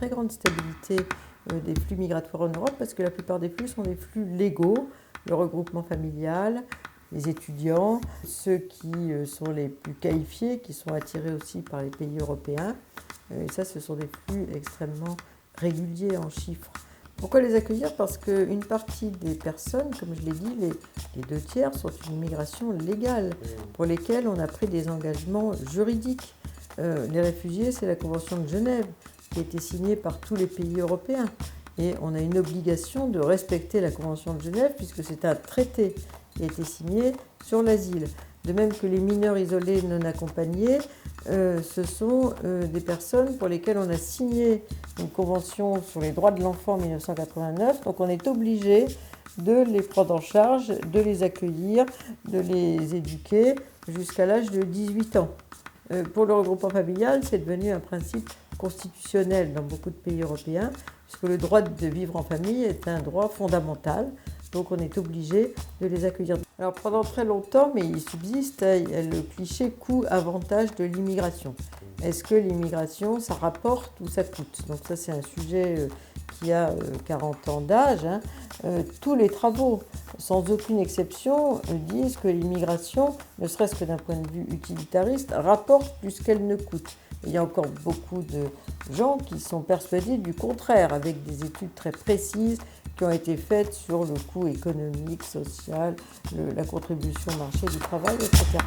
très grande stabilité des flux migratoires en Europe parce que la plupart des flux sont des flux légaux, le regroupement familial, les étudiants, ceux qui sont les plus qualifiés, qui sont attirés aussi par les pays européens. Et ça, ce sont des flux extrêmement réguliers en chiffres. Pourquoi les accueillir? Parce qu'une partie des personnes, comme je l'ai dit, les 2/3 sont une immigration légale pour lesquelles on a pris des engagements juridiques. Les réfugiés, c'est la Convention de Genève qui a été signée par tous les pays européens. Et on a une obligation de respecter la Convention de Genève puisque c'est un traité qui a été signé sur l'asile. De même que les mineurs isolés non accompagnés, ce sont des personnes pour lesquelles on a signé une convention sur les droits de l'enfant en 1989. Donc on est obligé de les prendre en charge, de les accueillir, de les éduquer jusqu'à l'âge de 18 ans. Pour le regroupement familial, c'est devenu un principe constitutionnel dans beaucoup de pays européens, puisque le droit de vivre en famille est un droit fondamental. Donc on est obligé de les accueillir. Alors pendant très longtemps, mais il subsiste le cliché coût-avantage de l'immigration. Est-ce que l'immigration, ça rapporte ou ça coûte? Donc ça, c'est un sujet qui a 40 ans d'âge. Tous les travaux, sans aucune exception, disent que l'immigration, ne serait-ce que d'un point de vue utilitariste, rapporte plus qu'elle ne coûte. Il y a encore beaucoup de gens qui sont persuadés du contraire, avec des études très précises qui ont été faites sur le coût économique, social, la contribution au marché du travail, etc.